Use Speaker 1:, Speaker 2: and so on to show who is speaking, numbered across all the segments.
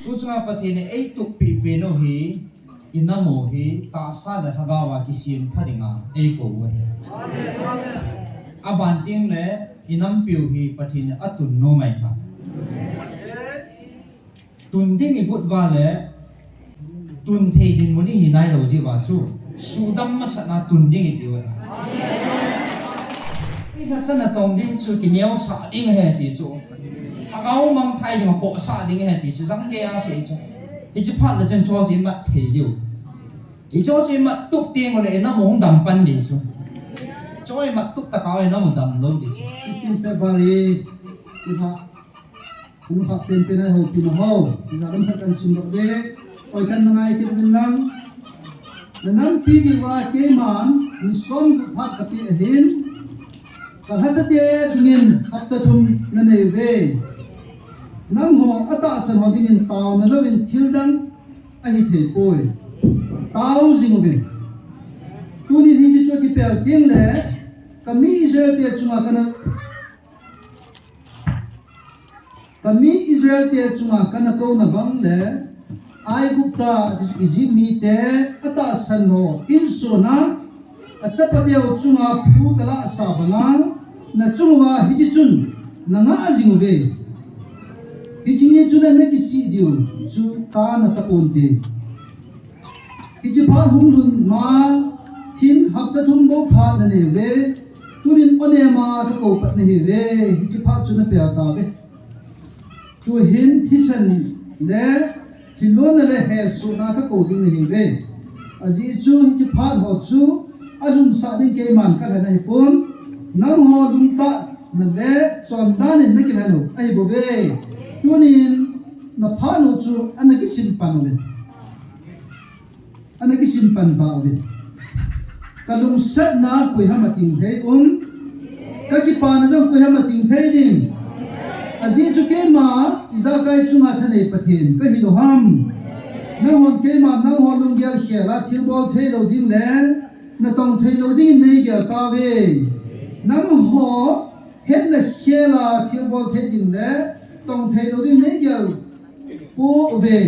Speaker 1: tu chunga pathine ei tuk pi pe no hi inamo hi ta sa da thagawa kisim phadinga ei ko wa amen abanting le inam piu hi pathine atun no ngai ta tun ding i gut wa le tun thei din muni hi nai lo ji wa chu sudam ma sa na tun ding i ti wa i la chana tong ding chu ki neo sa ding he ti chu hagao mang thai ding ho sa ding he ti chu jang ke a se chu i chi phat la chen cho si ma thei liu i cho si ma tuk tieng le na mong dam pan di chu choi ma tuk ta ka na mong dam lo di chu
Speaker 2: 15 February kita Umpak pimpinan ho pinaho dalam tekan simbol de oikan nangai kilang nanam pidi wa keman nisom buat kapi ahin kalhasate dingin haptatum naneve nang ho ata san ho dingin taw na lovin thildang ahi the poi taw zingobe tuni hinji choki pel ting le kami Israel te chunga kana kami Israel te chunga kana ko na bang le ai gupta izimi te ata sanno insona achapateo chunga phu kala sabanga na chunga hijichun nanga ajimuve hijini chuna ne kisi dio chu ta na taponte hijipa hungun ma hin hapta thum bo pha na ne ve turin onema ka ko pat ne ve hijipa chuna pe ta ve tu hin thisan le thilon le he su na ka ko ding ni ve aji chu hi chi phat ho chu adun sa ding ke man ka la nei pun nam ho dum ta na le chon dan ne ki la no ai bo ve tunin na pha no chu anaki simpan ve anaki simpan ba ve kalung sat na koi hamating thei ka ki pa na jong koi hamating thei ding aji chu ke ma izakai chunga thane pathin ka hi lo ham na hon ke ma na hon lung gyal khela thil bol thei lo ding le na tong thei lo ding nei gyal ka ve nam ho het na khela thil bol thei ding le tong thei lo ding nei gyal po ve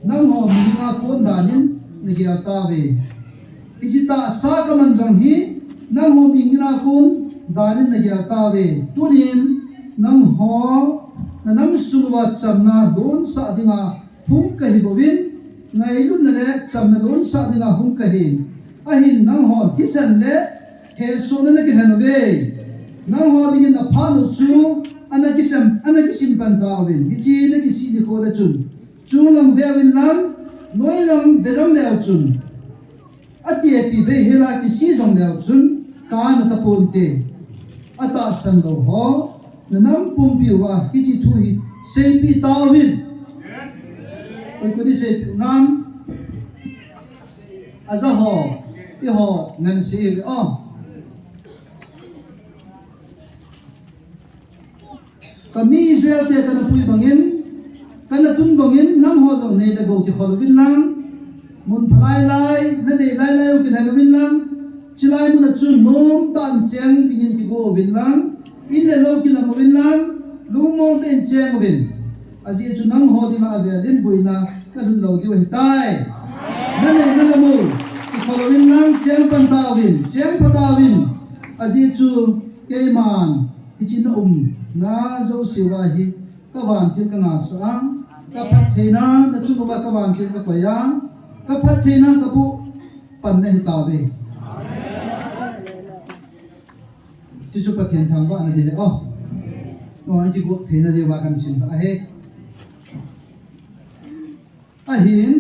Speaker 2: nam ho mi ma kon danin ne gyal ta ve ijita sa ka man jong hi nam ho mi na kon danin ne gyal ta ve tunin nang ho na nam suwa chamna don sa dinga hum ka hi bovin ngai lun na le chamna don sa dinga hum ka hi ahin nang ho kisan le he so na ke hanove nang ho dingin na phalu chu anakisim pan da win ichi na ki si di ko le chun lam ve win lam noi lam de jam le chun ati pi be hela ki si jong le chun ka na ta ponte ata san do ho na nam pum piwa kichi thu hi sei pi tawin oi ko ni sei nam aza ho i ho nan si o kami Israel te kana pui bangin kana tun bangin nam ho jong nei da go ti kholwin nam mun phalai lai na dei lai lai u ki hanwin nam chilai mun chu nom tan cheng tingin ki go win nam in le lo ki la movin lang lu mo ten cheng win azi chu nang ho di ma ave len buina ka lun lo di wa tai na ne na mo ki followin lang cheng pan ta win azi chu ke man ichi na na zo siwa hi ka wan til ka na sa ka phat theina na chu ba ka wan til ka pa ya ka phat theina ka bu pan ne ta veที่จุดประเทศทางว่าอะไรเอ๋อน้อยที่กูเทนอะไรว่ากันสินตาเฮอาเห็น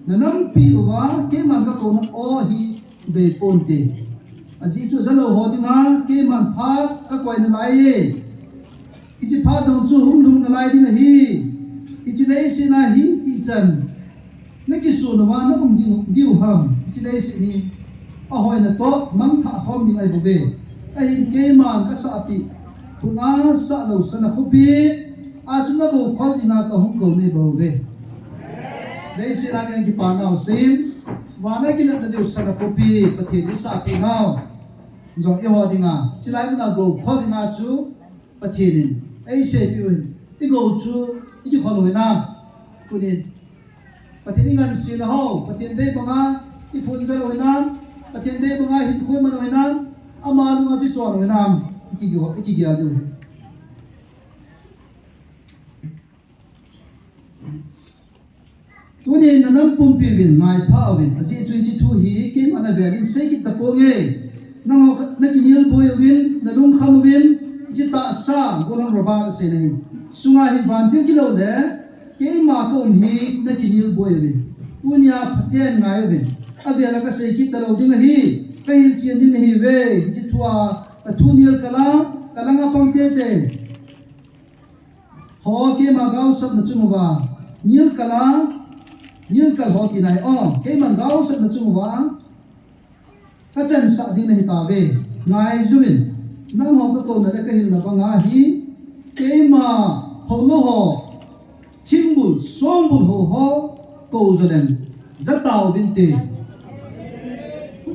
Speaker 2: นั่นปีว่าเกี่ยมันก็ตัวนั้นอ๋อฮีเบปอนเตอาจีจุดจะเล่าหัวที่นั่นเกี่ยมันพัดก็กวยนั่นไรอีจีพัดจงจู่หุ่นลุงนั่นไรที่นั่นฮีอีจีได้สินะฮีอีจันนักกิจส่วนว่านักดิวhamอีจีได้สินี่อ๋อหอยนั่นโต๊ะมันถ้าหอมนี่ไอ้บุเบahin keman ka sa api tuna sa lo sana khupi ajuna go khol ina ka hum ko ne bove dei sira ngang ki panau sim wana ki na de sana khupi pathi ni sa pi ngao zo e ho dinga chilai na go khol ina chu pathi ni ai se pi i go chu i khol we na kunin pathin ngan sin ho pathin dei banga I phun zal hoinam pathin dei banga hin khoi man hoinam ama lu chi chon hoinam ki gya du tunin nanam pum pivin ngai pha awin aji chui chi thu hi ke mana velin sei ki tapo nge nang na kinil boy win na lung kham win chi ta sa golang roba se nei sunga hi ban til kilo le ke ma ko hi na kinil boy win punya phaten ngai win avela ka sei ki talo ding hi ka hil chen ding hi ve chi thua thunil kala kalanga pangte te ho ke ma gau sab na chumuwa nil kal ho ti nai ke man gau sab na chumuwa ka chan sa ding hi ta ve ngai zumin nang ho ka ko na ka hil na pa nga hi ke ma ho lo ho thingul songbul ho ko zolen zatao bin te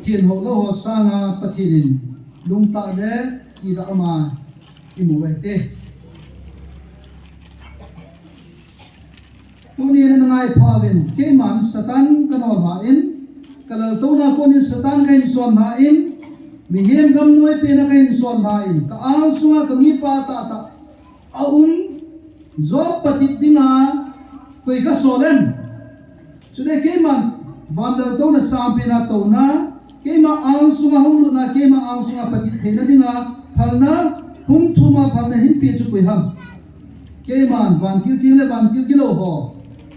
Speaker 2: thiên hộ lo ho sanga pathilin lungta le ida ama imu wete tuni na ngai phawin ke man satan kanol ma in kalal to na konin satan kain son ma in mi hem gam noi pe na kain son ma in ka ang sunga ka mi pa ta zo patit dinga koi ka solen chude ke man vandal to na sampe na to na kema ang sunga hulu na kema ang sunga patit thena dinga phalna hum thuma phalna hin pe chu koi ham keman van kil kilo ho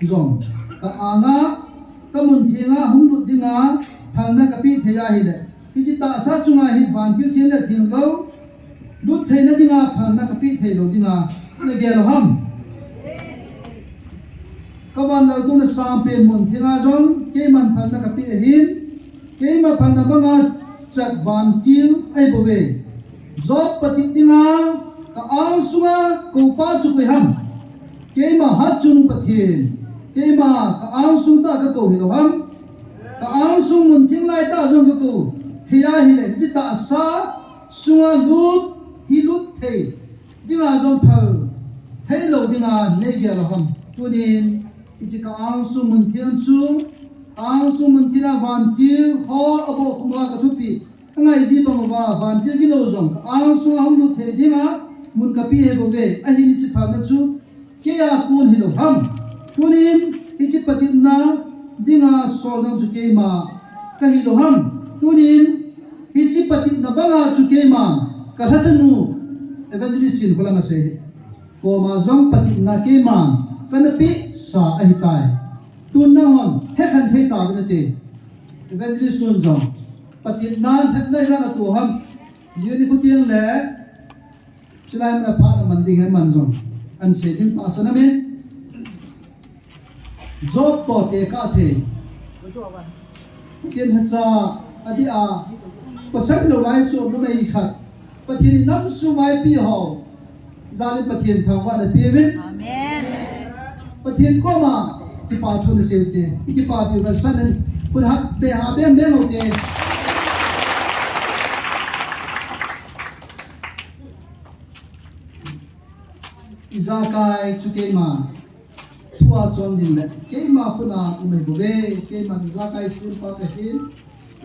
Speaker 2: zong ka anga kamun thenga hum lu dinga phalna ka pi theya hi le ki ta sa chunga hi van kil le theng lo lut thena dinga phalna ka pi thei lo dinga ne ge lo ham kawan la tu na sampe mun thenga zong keman phalna ka pi hin kema phalna banga chat ban til ai bowe job patit dinga ka ang sunga ko pa chu koi ham kema hat chun pathin kema ka ang sung ta ka ko hi lo ham ka ang sung mun thing lai ta jong ka ko thia hi le chi ta sa sunga lut hi lut thei dinga jong phal thei lo dinga ne ge lo ham tunin ichi ka ang sung mun thiam chu ang sumuntina vantil ho abo kuma ka thupi ngai ji bang wa vantil ki lo zong ang su hum lu the dinga mun ka pi he bo ve a hi ni chi phal na chu ke ya kun hi lo ham tunin hi chi patin na dinga sol na chu ke ma ka hi lo ham tunin hi chi patin na banga chu ke ma ka ha chanu evangelist sin kula ma se ko ma zong patin na ke ma kana pi sa a hi tai tun na hon he khan thei ta bin te evangelist tun jong patit nan that nai na tu ham ji ni khutiang le chilai na pha na manding han man jong an se din pa sana me job to te ka the tien ha cha adi a pasak lo lai chu no mai khat patin nam su mai pi ho zali patin thawa la pi wen amen patin ko ma ki pa thun se te ki pa pi ban san kun ha be ha be be lo te izakai chuke ma thua chon din le ke ma kuna umai bo be ke ma izakai sim pa ka hin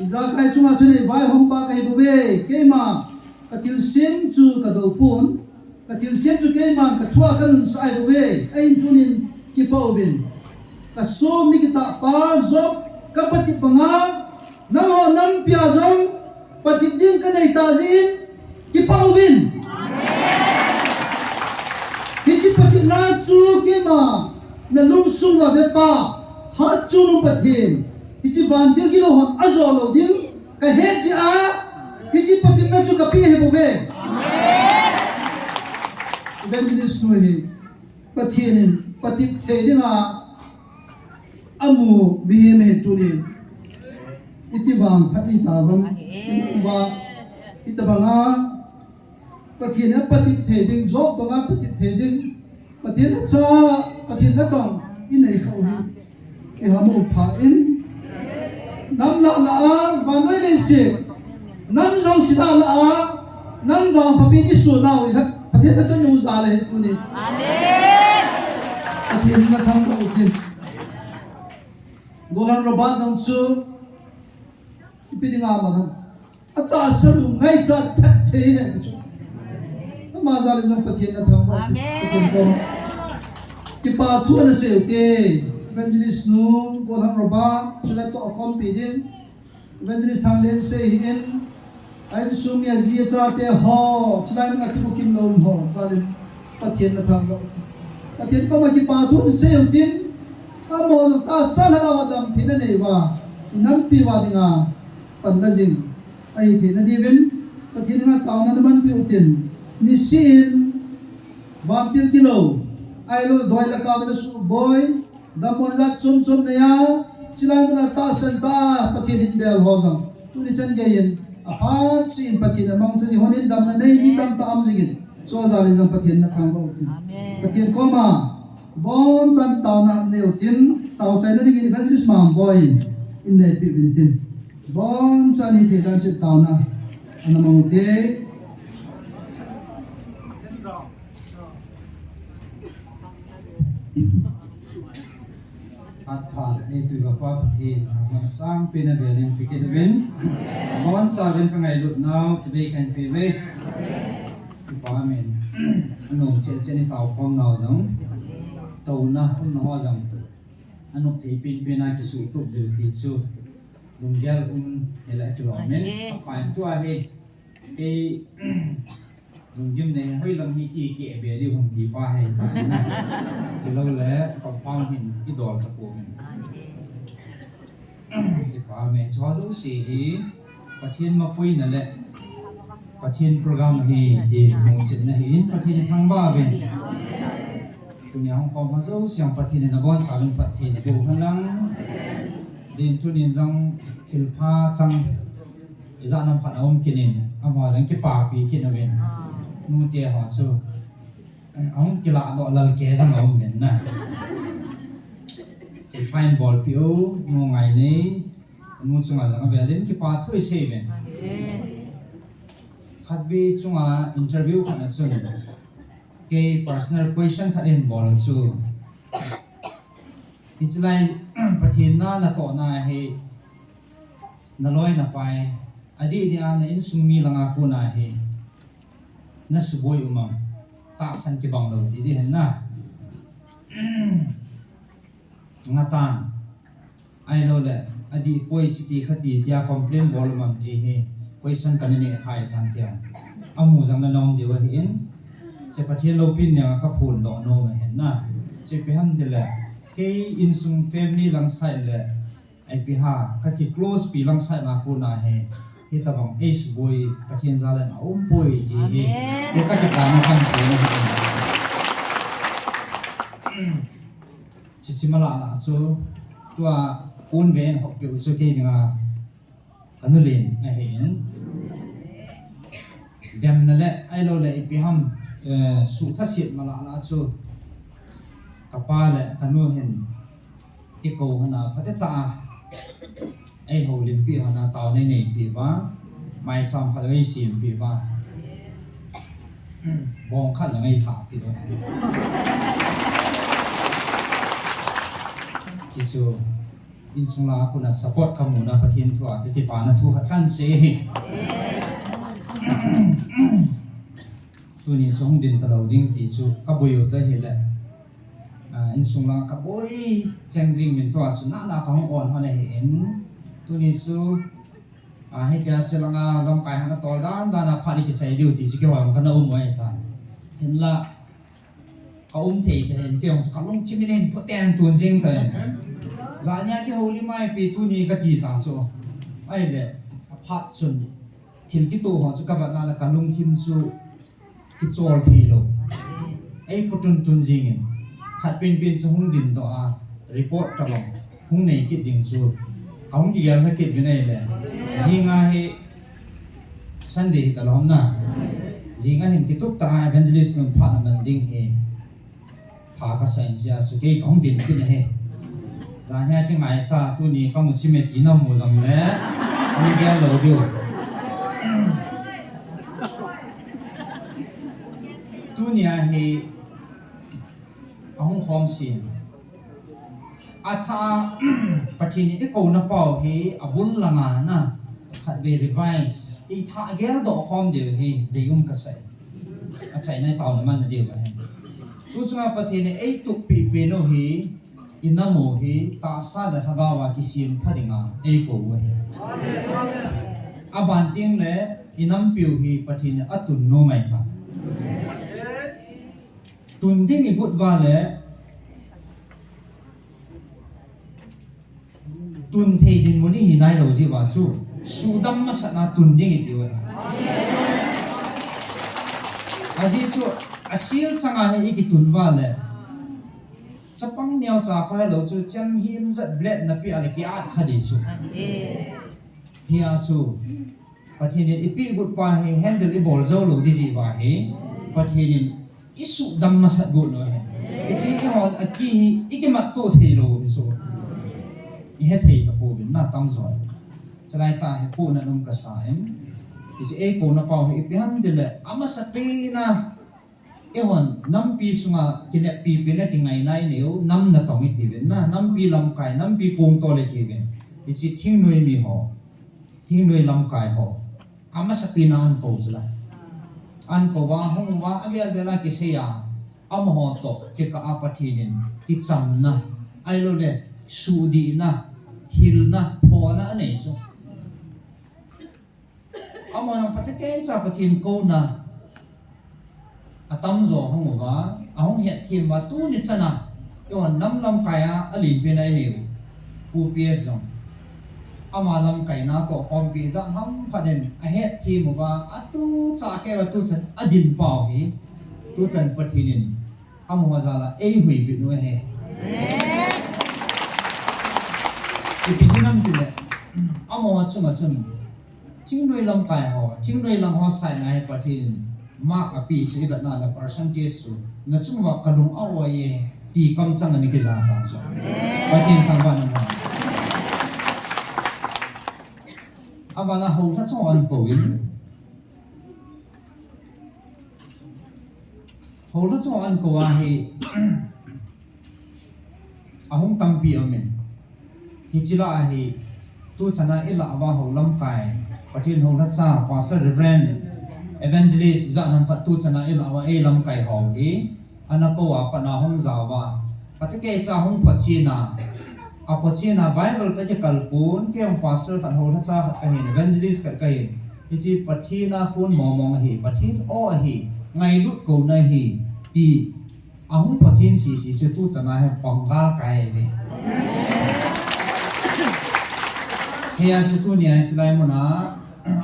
Speaker 2: izakai chunga thune vai hom pa ka hi bo be ke ma katil sim chu ka do pun katil sim chu ke ma ka thua kan sai bo be ai tunin ki pa ubin ka so mi kita pa job ka patit banga na ho nam pia jong patit din ka nei ta jin ki pa ubin amen ki patit na chu ke ma na lung sung wa ve pa ha chu nu pathin ki van til ki lo hot azo lo din ka he chi a ki patit na chu ka pi he bo ve amen evangelist no he pathinin patit the dinga amu biheme tunin itibang phati tawang ba itabanga pathina patit the ding job banga patit the ding pathina cha pathina tong inai khawi e hamu pha in nam la la banoi le se nam jong sida la nam bang papi ni su naw pathina cha nyu za le tunin amen pathian na thang ba utin golang robat jong chu pidinga ma thang ata salu ngai cha that the ne chu ma za le jong pathian na thang ba pathian ko ki pa thu na se ke evangelist nu golang robat chula to afam pidin evangelist thang len se hin ai sum ya ji cha te ho chlai ma ki bu kim lom ho sa le pathian na thang ba pathian ko ma ki pa thu se utin amo ta sala wadam thina nei wa inam pi wa dinga panlajing ai thina divin pathian nga tauna naman pi utin ni sin bantil kilo ai lo doi la ka na su boy damon la chum chum ne ya silai na ta san ta pathian in bel ho jang tu ni chan ge yin a phan sin pathian among se honin dam na nei mi tam ta am jigin so za le jang pathian na thang ba utin pathian ko ma bon chan tau na ne utin tau chai na ding evangelist ma boy in ne pi vintin bon chan hi the dan che tau na anamong te
Speaker 1: at pa ni tu ga pa thi ma sang pe na ve len pi ke ven bon sa ven ka ngai lut now today can be ve pa men anom che che ni tau pom now jong tàu na không nó rằng anh học thì pin na cái số tục được thì số dùng gel để lại cho mình phải cho ai cái dùng gym này hơi làm như thì kệ về đi không thì qua hay tại thì lâu lẽ còn phong hình cái đồ tập của mình thì qua mình cho dấu sĩ và thiên mà quên là lẽ và thiên program thì một chuyện này và thiên thăng ba về punya hong kong mazau siang pati na bon salun pati bu halang din tunin jang thilpha chang iza nam phat awm kinin amwa jang ki pa pi kin awen nu te ha chu ong kila no lal ke jang awm men na ki fine ball pi o no ngai nei nu chunga jang velin ki pa thui se men khat bi chunga interview khana chun cái personal question thật in bỏ lỡ chú it's like pathin na to na he na loi na pai adi dia na in sumi langa ku na he na suboi umam ta san ki bang lo ti di hen na ngatan ai lo le adi poi chi ti khati dia complain bol mam ti he question kan ne khai tan tia amu jang na nong de wa hin se pathian lo pin ne ka phun do no ma hen na se pe ham de le ke in sum family lang sai le ai pi ha ka ki close pi lang sai na ko na he he ta bang ace boy pathian za le na boy ji he ke ka ki ka na kan ko na chi chi mala na so tua un ven hok pi so ke nga anulin na hen dem na le ai lo le pi ham su thắt xịt mà lạ su cặp ba lệ anh nuôi hình cái cầu hana phát ta ai hồ liền bị hana tàu này này bị vá mai xong phải lấy xìm bị vá bong khát là ngay thả bị đó chỉ số in sung la cũng là support kamu na pathin thua cái bà na thu hạt căn xe tu ni song din talo ding ti chu ka boyo ta hele in sung la ka boy chang jing min to su na na ka hong on ha ne en tu ni chu he ka se la nga gam kai ha to dan da na phali ki sai diu ti chi ke wa ka na mai ta hen la ka thei te hen ke ong ka long chi min hen po ten tun jing ta za nya ki holi mai pi tu ni ka ti ta so ai le phat chun thil ki to ha chu ka ba na la ka lung thim chu ki chol thi lo ai putun tun jing khat pin so hung din to a report ta long hung nei ki ding chu kaung ki yal ha ki bi nei le jinga he sunday ta lom na jinga hin ki tuk ta evangelist no pha man ding he pha ka sain sia su ke kaung din ki ne he la nya ki ngai ta tu ni ka mu chi me ti na mu jam le ni ga lo dio tu ni a he ahong khom sin atha pathin ni ko na pau hi abul langa na khat ve revise i tha gel do khom de hi deum ka sai a chai nai tau na man de ba tu chunga pathin ni ei tu pi pe no hi inamo hi ta sa da thagawa ki sim phadinga ei ko wa aban ting le inam piu hi pathin atun no mai ta tun ding i gut va le tun thei din muni hi nai lo ji wa chu su dam ma sa na tun ding i ti wa aji chu asil changa he ki tun va le sapang niao cha kha lo chu cham him zat blet na pi ale ki at khadi chu hi a chu pathin ni ipi gut pa he handle i bol zo lo di ji wa he pathin ni isu dam ma sa go no he ichi ki hon aki ikimat to thei lo so i he thei ta po bin na tam zoi chalai ta he po na num ka saim isi e ko na pau he ipiham de le ama sa pe na e hon nam pi sunga kine pi pi na ki ngai nai neu nam na tong i ti bin na nam pi lam kai nam pi kong to le ti bin isi thing noi mi ho thing noi lam kai ho ama sa pi na an ko chala an ko wa hong wa abia bela ki se ya am ho to ki ka apathinin ki cham na ai lo le su di na hil na pho na anei so amo yang patake cha pathin ko na atam zo hong wa ahong het thim wa tu ni chana yo nam lam kaya alin pe nai neu pu ps zo ama lam kai na to om pi za ham phaden a het thim wa atu cha ke wa tu chan adin pau hi tu chan pathinin amo wa za la ei hui bi no he ipihinam tile amo wa chunga chun chingnoi lam kai ho chingnoi lam ho sai nai pathin mark api chi da na la percentage su na chungwa kalung awaye ti kam chang ani ki za ta so pathin thang ban na abana ho tha chong an ko in ho la chong an ko wa he ahong tampi amen hichila hi tu chana ila awa ho lam kai pathin ho la cha pastor reverend evangelist za nam pat tu chana ila awa e lam kai ho gi anako wa pana hong zawa patike cha hong phachina a phachina bible ta ke kalpun ke hong pastor pan ho la cha ka hin evangelist ka kai hichi pathina kun momong hi pathin o hi ngai lut ko na hi ti ahong phachin si si se tu chana he pangga kai ni Hea situ ni ai chlai mo na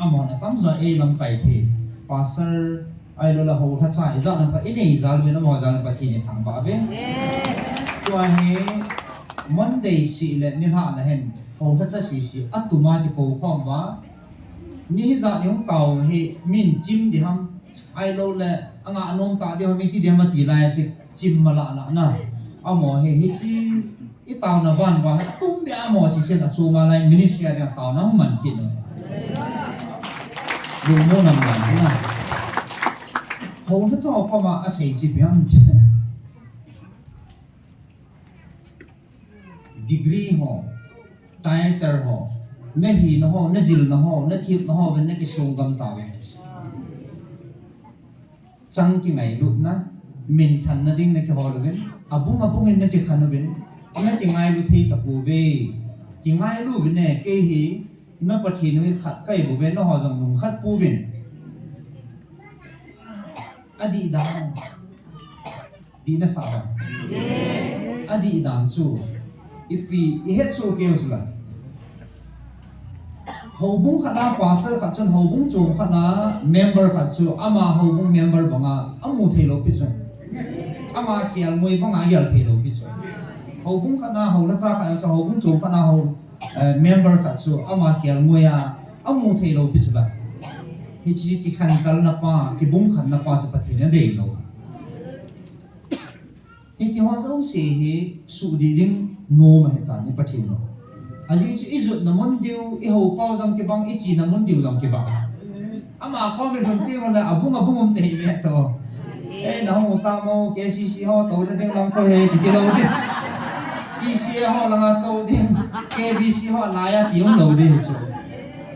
Speaker 1: amon tam zo e lam kai thi pastor ai lo la ho tha cha iza na pa ine iza lu na mo za na pa thi ni thang ba be tua he monday si le ni ha na hen ho tha cha si si atuma ki ko khom ba ni za ni hong tau he min jim di ham ai lo le anga anom ta di ham ti di ham ti lai si jim ma la la na amo he hi chi i tao na van wa tum bia mo si sen a chu ma lai ministry ya tao na man kin no lu mo na man na ho ta cho pa ma a sei ji biam degree ho title ho na hi na ho na zil na ho na thip na ho ben na ki song gam ta we chang ki mai lut na min than na ding na ki ho lu ben abung abung in na ki khan na ben na ki ngai lu thei ta pu ve ki ngai lu ve ne ke hi na pathin wi khat kai bu ve no ho jong nung khat pu vin adi dam di na sa ba adi dam chu ipi I het so ke usla ho bung khana pastor khat chon ho bung chu khana member khat chu ama ho bung member banga amu thei lo pi chu ama kial moi banga yal thei lo pi chu ho bung khana ho la cha kha cha ho bung chu khana ho member khat chu ama kial moi a amu thei lo pi chu la hi chi ki khan kal na pa ki bung khan na pa cha pathin na dei lo hi ti ho zo se hi su di ring no ma heta ni pathin no aji chu izut na mon diu I ho pau jam ki bang I chi na mon diu jam ki bang ama ko me hon te wala abung abung om te hi to nào một ta mau cái xí họ tàu lên làm coi hệ thì lâu đi EC họ là tàu đi KBC họ lại thì ông lâu đi rồi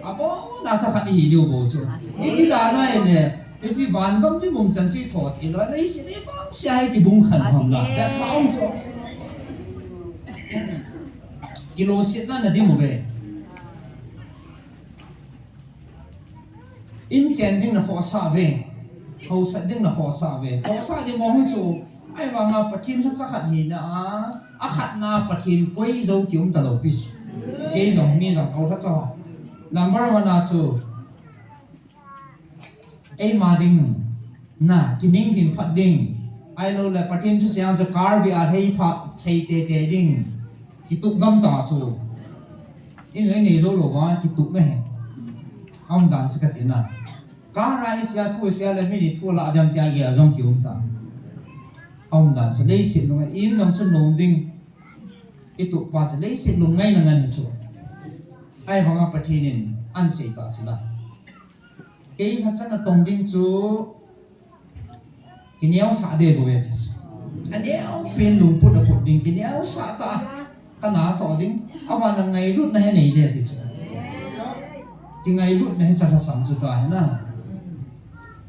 Speaker 1: à bố nào ta khát đi điều bố rồi cái đàn này nè cái gì ván bấm đi bùng chân chỉ thọ thì nói lấy xí đấy băng sai thì bùng khẩn hầm là đẹp máu rồi kilo xịt là đi một về in chen ding na ko sa ve ho sa ding na ko sa ve ko sa di mo hu chu ai wa nga pathin sa khat hi na a khat na pathin koi zo kium ta lo pis ke zo mi zo ko tha cho number 1 na chu ai ma ding na kining hin phat ding ai lo la pathin thu siang cho car bi a thei pha thei te ding ki tu gam ta chu in người này zo lo wa ki tu me ông đàn sẽ cái nào cá rai sẽ thu sẽ là mấy đi thu lại đem trả về trong kiểu ta ông đàn sẽ lấy xịt luôn in trong chân lồng đinh cái tụ qua sẽ lấy xịt luôn ngay là ngay hết rồi ai bằng apa thinin ăn xịt ta sẽ là cái thật chất là tổng đinh chú cái néo xả đề của vậy anh néo pin lùng bút là bút đinh cái néo xả ta cái nào tỏ đinh ông mà là ngày rút này này đề thì cái ngày lúc này chắc là sắm cho ta na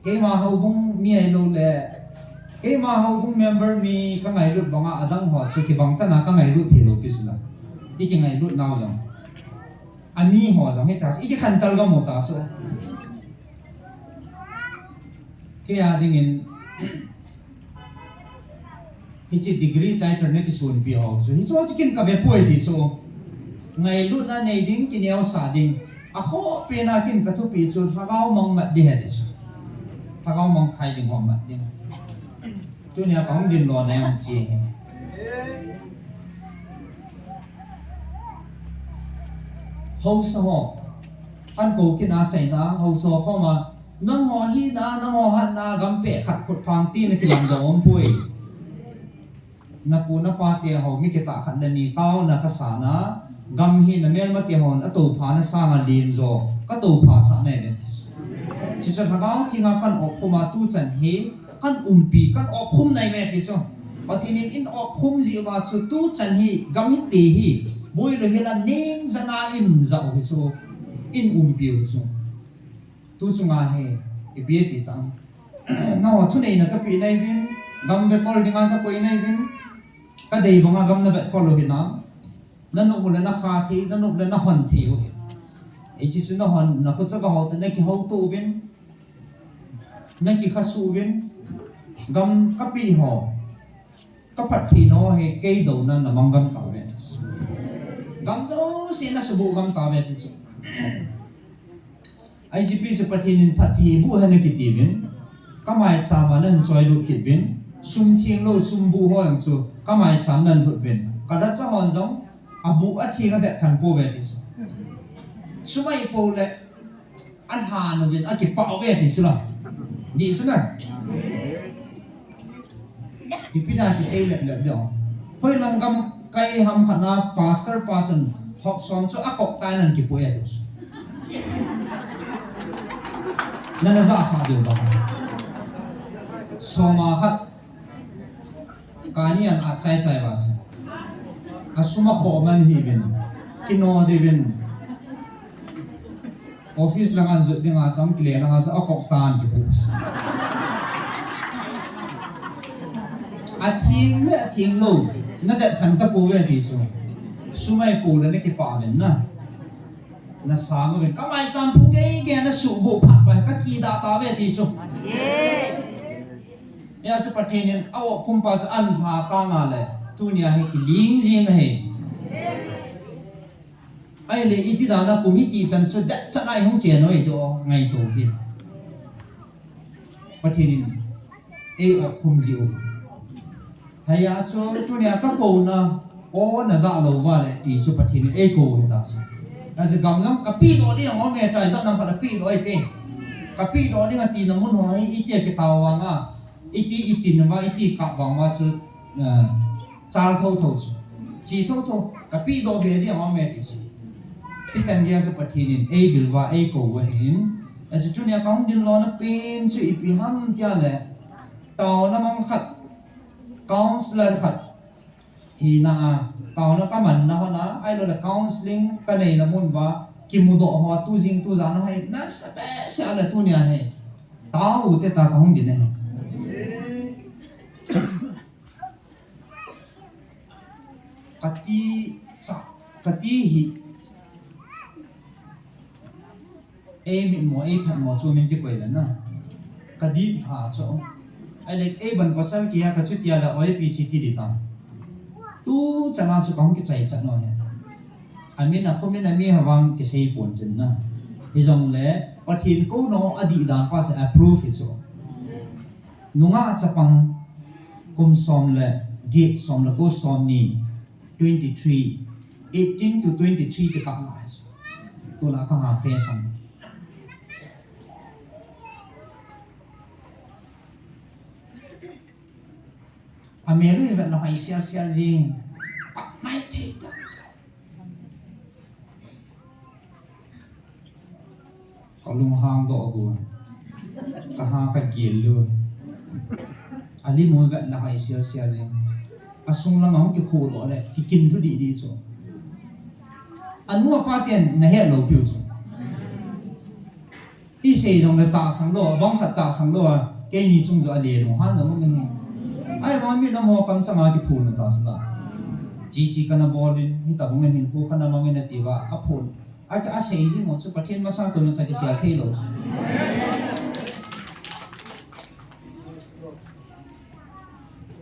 Speaker 1: cái mà hậu bung mi ai lâu lệ cái mà hậu bung member mi cái ngày lúc bằng à đăng họ số cái bằng ta na cái ngày lúc thì lâu biết là cái ngày lúc nào rồi anh mi họ rằng cái ta cái khăn tal cái một ta số cái à đi nghìn cái degree tại internet thì xuân bị học rồi cho cái cái về quay thì số ngày lúc na này đinh cái neo xả đinh ako pinakin katupi chun hagaw mang mat di hedis hagaw mang thai ding hom mat ding chu nia kong din lo na yang chi ho sa ho an ko kin a chai na ho so ko ma nang ho hi na nang ho han na gam pe khat khut phang ti na kilang do om pui na pu na pa te ho mi ke ta khat na ni taw na ka sa na gam hi na mel ma ti hon atu pha na sa nga lin zo ka tu pha sa ne ne chi cha thagaw thi nga kan op khuma tu chan hi kan umpi kan op khum nai me thi so pathinin in op khum ji wa chu tu chan hi gam hi ti hi boi le hela ning zana in zau hi so in umpi so tu chu nga he i bi ti tam na wa thu nei na ka pi nai vin gam be kol dinga ka koi nai vin ka dei bonga gam na be kol lo hinaนั่นนกเลยนะคาทีนั่นนกเลยนะหันทีวไอ้ที่สุดนะหันนะเขาจะก็เขาแต่ในกี่เขาตู้วินในกี่ข้าสู้วินกำกับปีหอกับผัดทีน้อให้เกยดูนั่นนะมังกำตาเวทกำโซ่เสียนะสบู่กำตาเวทสุดไอ้ที่ปีจะผัดทีนินผัดทีบูให้ในกี่ทีวินก็หมายสามานั่นจอยลูกกิดวินซุ่มเทียงโลซุ่มบูห้อยสุดก็หมายสามนั่นหุดวินกระดับจะหอนจงabu athi nga det kan po vetis sumai po le an ha no vin aki pa vetis la di suna ipina ki sei le le do poi langgam kai ham khana pastor pason hop som cho akok tai nan ki po etos nana za ha do ba soma khat kani an a chai chai ba asuma ko man hivin kino divin office lang an zut dinga sam kle lang sa akok tan ki bus ating lo na dat kan ta po ve ti so sumai po la ne ki pa men na sang ven kamai cham pu ge na su bu phat ba ka ki da ta ve ti so ya sa patinin aw kumpa sa an ha ka nga le dunia hai ki ling jing hai ai le iti da na committee chan chu da cha nai hong chen noi do ngai to ti patinin e o khum ji o hai ya so dunia ka ko na o na za lo wa le ti chu patinin e ko ta sa as gam ngam ka pi do ni ngom me tai za nam pa pi do ai te ka pi do ni ngati na mun hoi iti ki tawa nga iti na wa iti ka wa ma su chal thâu thâu chỉ thâu thâu cái pi đồ về đi ông mẹ đi cái chân kia sẽ bắt hình a vil và a cầu và hình là chú nhà con đi lo nó pin suy bị ham kia lệ tàu nó mong khát counselor khát hi na tàu nó cái mình nó ai lo là counseling cái này là muốn và kim mu độ họ tu jing tu giang nó hay na special là tu nia hay tao ute ta không đi này kati hi min mo phan mo chu min ki poi la na kadi ha cho ai lek ban pasal kia ka chu tia la oi pi chi ti di ta tu chana chu kong ki chai cha no ne amin na khomin na mi hawang ki sei pon chen na hi jong le pathin ko no adi dan pa se approve hi so nunga chapang kum som le gate som la ko som ni 23 18 to 23 te ka la tu la ka ha fe som Amerika vậy là phải xe gì bắt máy thế đó có lung hang độ của cả hai cái kia luôn ali muốn vậy là phải xe gì sung là ngóng cái khổ đó đấy thì kinh thứ đi rồi anh mua phát tiền này hết lâu biểu rồi đi xe trong là ta sang lô bóng hạt ta sang lô cái gì chung rồi liền một hắn nữa mình ai mà mình nó mua cầm sang ai thì phun nó ta sao chỉ cái nào bỏ đi thì ta cũng mình phun cái nào mà mình là tiwa áp phun ai cái xe gì mà chút phát triển mà sang tuần nó sẽ cái xe thay đổi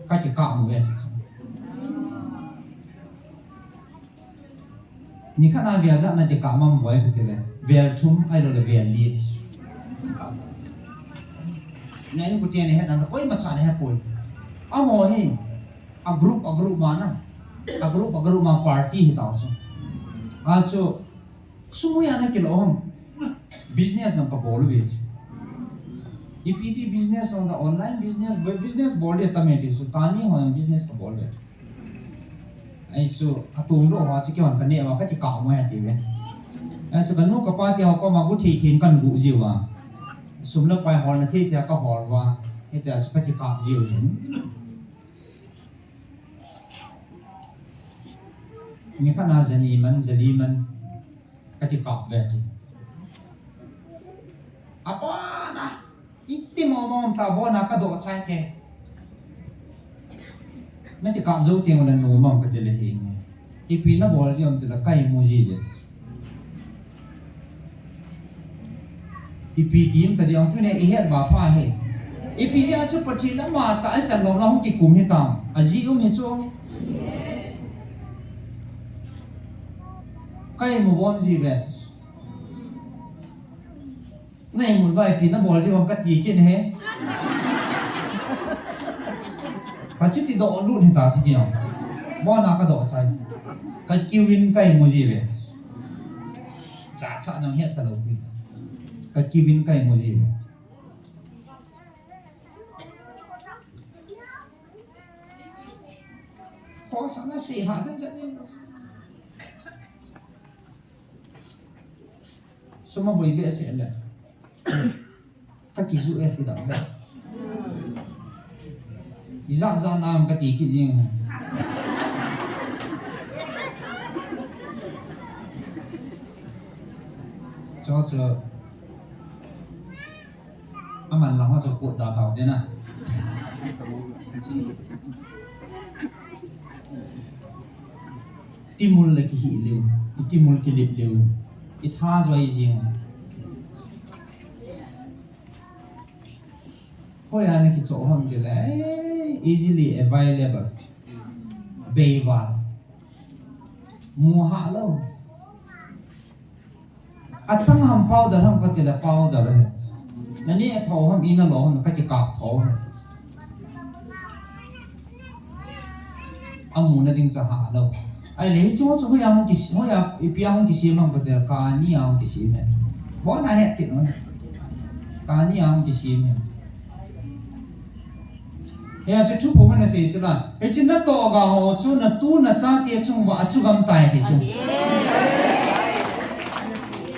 Speaker 1: cái chỉ cạo vậy你看那边上那就搞嘛不会不对嘞，边冲还有个边里，那你不见你还那个，嘛啥你还不会？啊么嘿，a group mana, a group ma party hitaw so. Also, sumuya na kilohom business ng papolo EPP business on the online business board ita meti so kani ho business ka board ai so atungro wa chi kyon kane wa ka chi ka mo ya ti ve ai so kanu ka pa ti ho ko ma gu thi thin kan bu ji wa sumla pai hol na thi ka hol wa ita so ka chi ka ji hin ni kana zani man ka chi ka ve ti apa na itti mo ta bo na ka do chai ke nó chỉ cảm dấu tiền một lần nổi mỏng cái gì hình thì vì nó bỏ ra từ là cây mua gì vậy thì vì kiếm từ ông chú này hết bà pha hết thì vì giờ chú bật thì nó mà tại chẳng nó không kịp cùng hết tầm à gì cũng như chú cây mua bom gì vậy này một vài vì nó bỏ ra cắt gì kia hết phải chứ thì độ luôn hiện tại gì không? Bao nào cái độ sai, cái kêu in cái mua gì vậy? Chả chả nhau hết cả đầu tiên, cái kêu in cái mua gì vậy? Có sẵn là xì hạ rất em. Số mà bởi bị sẽ là các kỹ术em thì đỡ vậy. Izak za nam ka ti ki jing cho aman lang ha cho ko da thau de na timul le ki hi liu timul ki lip liu I tha zoi jing ko ya ne ki cho hom de le easily available Bayval muha lo at sang ham powder ham ka tila powder he nani tho ham ina lo ham ka ti ka tho amu na ding cha ha lo ai le chu chu yang ki ho ya ipia hong ki sim ham ka tila ka ni yang ki sim he bo na he ti no ka ni yang ki sim he ya se chu poma na se sila e chin na to ga ho chu na tu na cha tie chung wa chu gam tai ti chu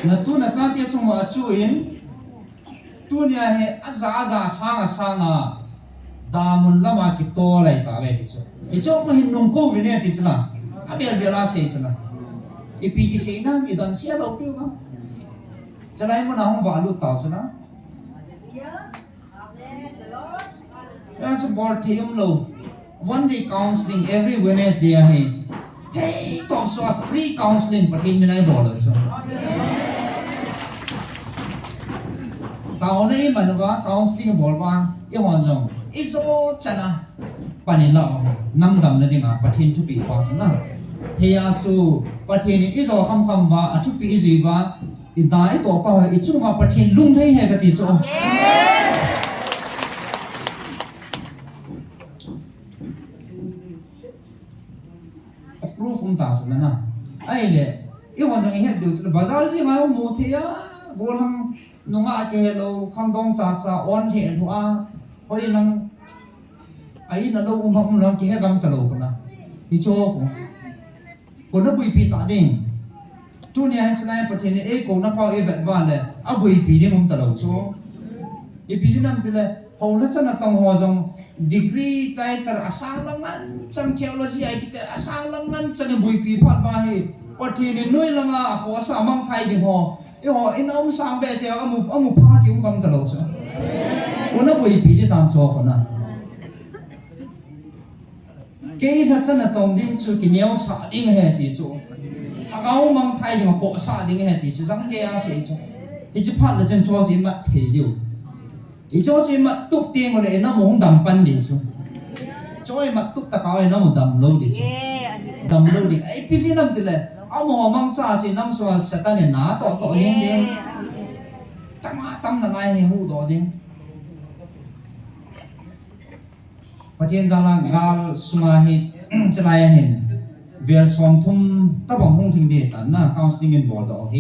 Speaker 1: na tu na cha tie chung wa chu in tu nia he aza sanga ตามุนละมากิโตอะไรตาเวติสุอีโจก็เห็นนงโควินเนี่ยติสุนะอาเบลเวลาเสียสุนะอีปีกิเสียนะอีดอนเสียเราเปล่าจะได้มันเอาวาลุตาวสุนะแล้วสปอร์ตทีมเรา one day counseling every Wednesday ให้take also a free counseling ประเทศไม่ได้บอกเลยสุตอนนี้มันว่า counseling บอกว่าอีหัวจงอีโซจันะปานิลล์น้ำดำนั่นเองอ่ะประเทศทุกปีฟังสินะเฮียสูประเทศนี้อีโซคำว่าทุกปีอีจีว่าอีได้ตัวเปล่าอีจุ่มว่าประเทศลุงให้ให้กันที่สุดรูปฟุ้งตาสุดแล้วนะไอ้เล่อีวันนี้เห็นดูสิบาซาร์สิมาโมเทียโบลังนุ่งอาเกโลคำดงซาซาออนเห็นหัวพอดีนังไอ้นั่นเราอุ้มพังลังเกี่ยกังตลกนะที่โชว์คนนั้นบุยปีตาดิ่งจุนี่ให้ฉันให้ประเทศนี้คนนั้นพอเอเวทวันเลยอ่ะบุยปีดิ่งอุ้มตลกโชว์อีปีนั้นที่เลยเขาเล่นฉันต้องหัวจงdegree ใจแต่อาสาลังนั้นจังเทโลจีไอ้ที่แต่อาสาลังนั้นจังบุยปีพัดมาให้ประเทศนี้น้อยละงาหัวสามังไทยดิ่งหัวไอ้หัวไอ้น้องสามเบสเออามุพาที่อุ้มกำตลกโชว์คนนั้นบุยปีที่ตามโชว์คนนั้นเกี่ยถ้าฉันต้องดิ้นสุกินเยาวสาดิ่งเหตุสุหากเอามังไทยดิ่งหัวสาดิ่งเหตุสุจังเกี่ยเสียสุไอ้ที่พัดแล้วจังโชว์สิมาเที่ยวอีโจ้สิมาตุกเตียงอะไรน้ำมงดำปันดิสุโจ้มาตุกตะกาวน้ำมงดำโลดิสุดำโลดิไอ้พี่สิน้ำติเลยเอาหมอมังซาสิน้ำส่วนสตาเนี่ยหนาต่อเองเด้ตั้มนั่นไงหูต่อเด้ประเทศจารังกาลสุมาฮิตจะไล่เห็นเวลสองทุ่มตะบังห้องทิ้งเด็ดอันน่ะคาวซิงเงินบอลต่อเฮ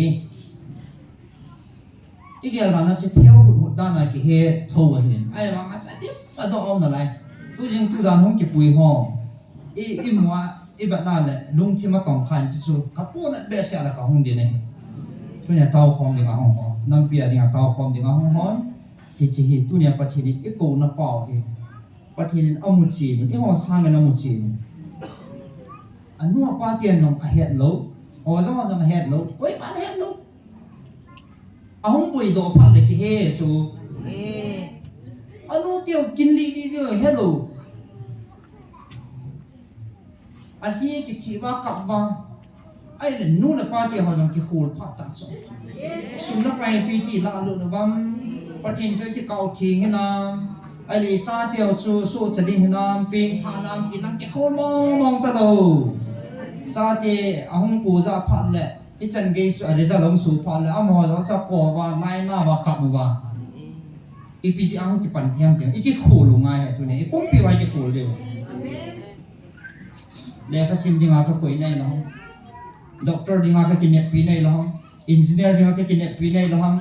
Speaker 1: อีกอย่างนั้นจะเที่ยวหุ่นด้านไหนกี่เฮทั่วเห็นไอ้บางอันจะเดี๋ยวมาต้องเอาอะไรตัวจริงตัวจานห้องเก็บปุ๋ยห้องอีมัวอีแบบนั้นแหละลุงที่มาต้องขันจิจูกับพวกนั้นเบสอะไรกับห้องเดียวเนี่ยตัวเนี่ยเตาคอมเดียวกับห้องน้ำเปียเดียวกับเตาคอมเดียวกับห้องห้องฮิจิฮิตัวเนี่ยประเทศนี้อีโก้น่ะเปล่าเฮประเทศนี้เอามุจีนอีห้องสร้างกันเอามุจีนอันนู้นป้าเตียนน้องเฮ็ดโลอ๋อสมมติน้องเฮ็ดโลโอ้ยป้าเฮ็ดโลอาหงปุยโดพันเลยกี่เฮชูอันนู้นเดียวกินลีเดียวเฮลโลอันที่กิจวัตรกับว่าไอ้เรื่องนู้นเลยป้าเดียวเขาจะกี่ขูดพัดตัดส่งสุนัขไปปีที่ละลุนบัมปฏิทินที่เก่าทิ้งนะไอ้เรื่องจ้าเดียวชูสู้จะดิ้งนะปีนทาน้ำกินน้ำกี่ขูดมองตลอดจ้าเดียวอาหงปูจะพันเลยอีจันเกย์อะไรจะลงสู่พันแล้วเอามาเราจะก่อว่าไม่น่าว่ากับว่าอีพีซีอังที่ปั่นเทียมเทียมอีกี่ขู่ลงไงตัวนี้อีปุ่มปีไว้กี่ขู่เดียวเลี้ยงก็ซิมดิ้งอาก็คุยในล้อมด็อกเตอร์ดิ้งอาก็กินเน็ตปีในล้อมอินจิเนียร์ดิ้งอาก็กินเน็ตปีในล้อม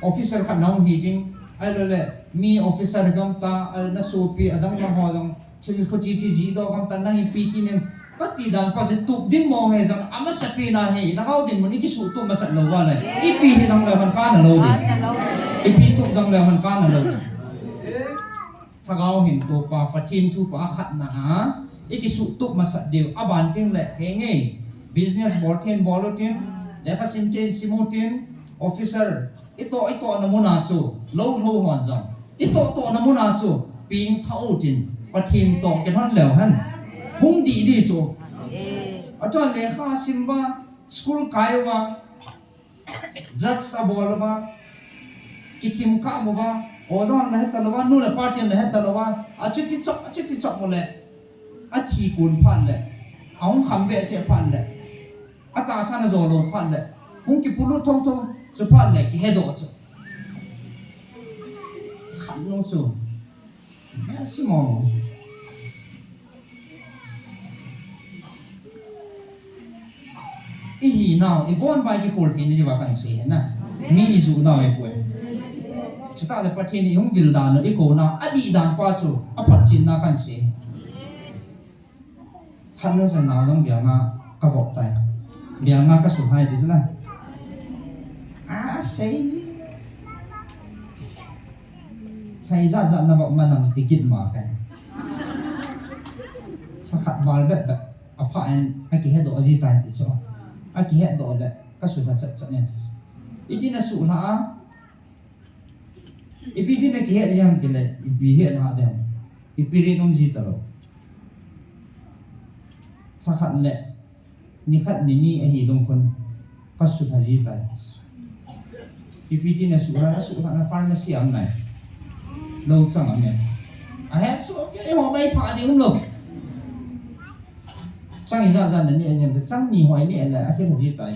Speaker 1: ออฟฟิเซอร์ขันน้องฮีดิ้งไอ้เลยมีออฟฟิเซอร์กำตาไอ้นักสูบปีอดังยังหัวดังเชื่อเขาจีดอกำตานั่งอีปีที่เนี่ยก็ตีดังก็จะตุกดิ้งมองให้จังอามาสปีน่าให้นักเอาดิ้งมันนี่กี่สูตุมาสัตว์เลวอะไรอีปีให้จังเลยมันก้านเลวดิอีปีตุกจังเลยมันก้านเลวถ้าเราเห็นตัวปลาปะทินทุปลาขัดนะฮะอีกี่สูตุมาสัตว์เดียวอาบานทิ้งแหละเฮงไง business board ทิ้งบอลทิ้งแล้วก็ซิมูทิ้ง officer อีโตน้ำมันอาสูโลโลหัวจังอีโตน้ำมันอาสูปีนเท้าทิ้งปะทินตกกันทั้งเหลวหันหงดีสูอาจารย์เลขาซิมว่าสกูลกายว่า drugs บอลว่ากิจมข้าวว่าโอ้ยนั่นตลอดว่านู่นเลยปาร์ตี้นั่นตลอดว่าอาจุดที่จบหมดเลยอาชีกุลพันเลยเอาคำเบสเสียพันเลยอาตาสานโซโลพันเลยหงกิปุรุทงจะพันเลยกี่เฮดโอจูขันลงจูแม่สิมองอีหีน่าอีบอนไปกี่คนที่นี่จะว่ากันเสียนะมีอีสูน่าไอ้ป่วยสตาร์เลยประเทศนี้หงวิลดานอีโกน่าอดีตดังกว่าสูอภัตจินน่ากันเสียขันเราจะน่าต้องเบียงอ่ะกระบอกใจเบียงอ่ะก็สุดท้ายดีสุดละเสียข thay ra ra na mà nằm ticket mà cái khát vào bếp bếp à phải anh cái hết độ gì tai thì sao anh cái hết độ đấy cái sự thật chất này ít đi là sự là ít đi là cái hết gì cái này ít hết là đấy ít đi nó gì tao sao khát lệ ni khát ni ni ấy đông con cái sự thật gì tai ít đi là sự là pharmacy am này lâu chẳng à mẹ à hết số cái họ bay phá thì không được chẳng ý ra ra đến này em chẳng nhìn hoài này là cái gì tại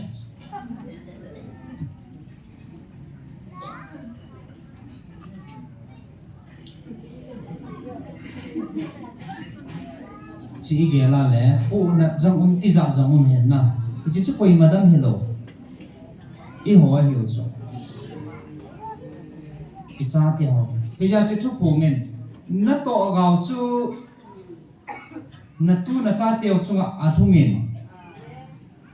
Speaker 1: chỉ cái là lẽ ô nè trong tí dạ trong hiện na chỉ chút quay mà đâm hello ý hỏi hiểu rồi ý cha thì họ bây giờ chỉ chút hồ mình nó to gạo chú nó tu nó cha tiêu chung à thu mình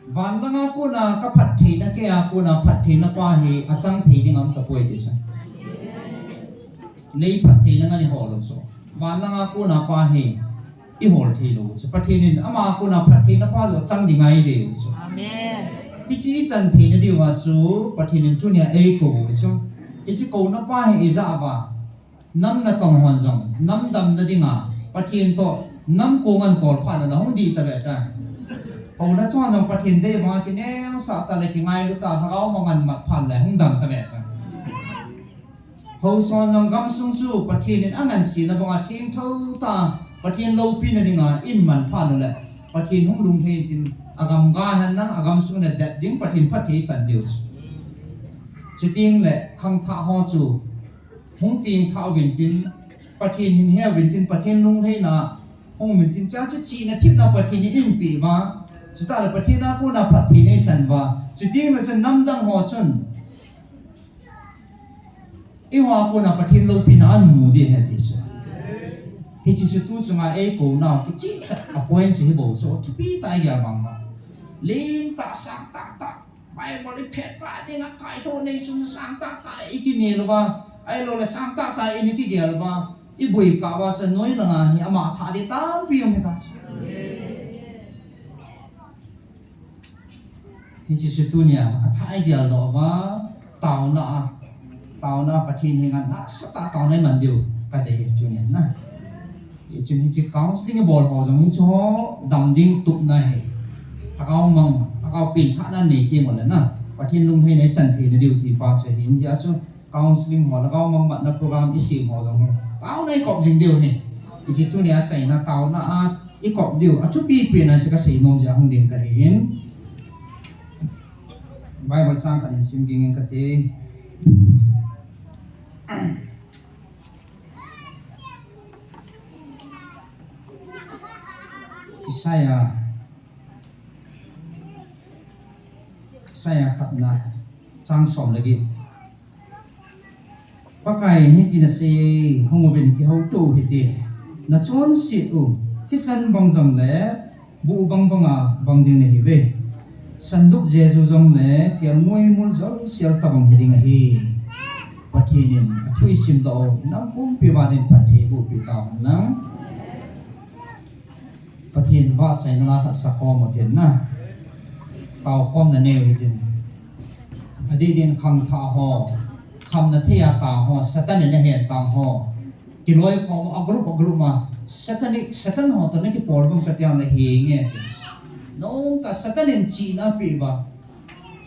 Speaker 1: van nó ngã cô na cái phát thị nó kia cô na phát thị nó qua thì à chẳng thị thì ngắm tập quay thì sao lấy phát thị nó ngã đi họ luôn số van nó ngã cô na qua thì ý họ thì luôn số phát thị nên ama cô na phát thị nó qua rồi chẳng đi ngay đi số amen cái chỉ chân thị nó điều mà số phát thị nên chung nhà ấy cổ số cái chỉ cổ nó qua thì ra vào năm là tòng hoàn rộng năm đầm nó đi ngả phát thị to năm cô ngân tỏi phản là nó không đi ta vậy ta hầu đã cho nó phát hiện đây mà cái này sao ta lại cái ngay lúc ta tháo mà ngân mặt phản lại không đầm ta vậy ta hầu sao nó gắm sung chu phát hiện nên anh ngân xí nó bằng thiên thâu ta phát hiện lâu pin là đi ngả in mặt phản lại phát hiện không đúng hay tin agam ga hắn năng agam sung là đẹp tiếng phát hiện chẳng điều chỉ tiếng lệ không thạo ho chu không tiếng thạo viên tin phát hiện hình heo viên tin phát hiện lung hay là ông mình tin chắc chỉ là tiếp nào phát hiện những bị mà chúng ta là phát hiện nào cũng là phát hiện những chân và chỉ tiếng là chân năm đăng họ chân ý hoa cũng là phát hiện lâu pin ăn mù đi hết đi rồi thì chỉ tu chúng ta ấy cũng nào cái chỉ là quen chỉ bảo số chú bí tay giờ bằng mà liên ta sang ta bài mà đi phết vào đi là cái thôi này chúng sang ta ý cái này là ba ai lo là sang ta ý cái gì là ba ý bùi cả ba sẽ nói là nhà mà thà đi tám biêu người ta thì chỉ số tu nhà thay giờ đó và tàu na phát hiện hình ảnh sát tàu này mình điều cái đấy chủ nhà na chủ nhà chỉ có cái bồn hồ giống như cho đầm đinh tụt này cao mong cao pin thắt nan này kia một lần na phát hiện lung hay này chân thì điều thì ba sẽ hiện ra cho cao slim họ là cao mong bạn là program isi họ giống như tao này cọp dính điều này thì chỉ tu này chạy na tao na ít cọp điều à chút pi pin này sẽ có sử dụng ra không điểm cái hiện Bible sang cái hình sinh kinh cái thế Isaiah khát na sang sòng lagi pakai hiti na si hongobin ki hauto hiti na chon si u kisan bang jong le bu bang banga bang ding ne hive sandup jeju jong le kel moi mul jol sial ta bang hiding hi patinin thui sim do nam kum pi wa den pathi bu pi ta na pathin wa chai na kha sakko mo den na tao khom na ne hitin adi din khang tha ho kham na thea ta ho satan ne he ta ho ki loi khom agru ma satan ho to ne ki porbam ka tiang na he nge no ta satan in chi na pi ba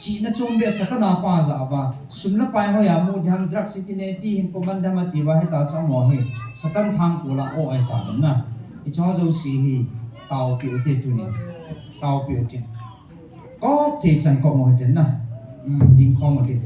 Speaker 1: chi na chom be satan na pa za ba sum na pai ho ya mu dham drak sitineti hin koman dama ti ba he ta sa mo he satan thang ko la o ai ta na i cho zo si hi tao pi te tu ni tao pi ti có thì chẳng có một chuyện nào in không một cái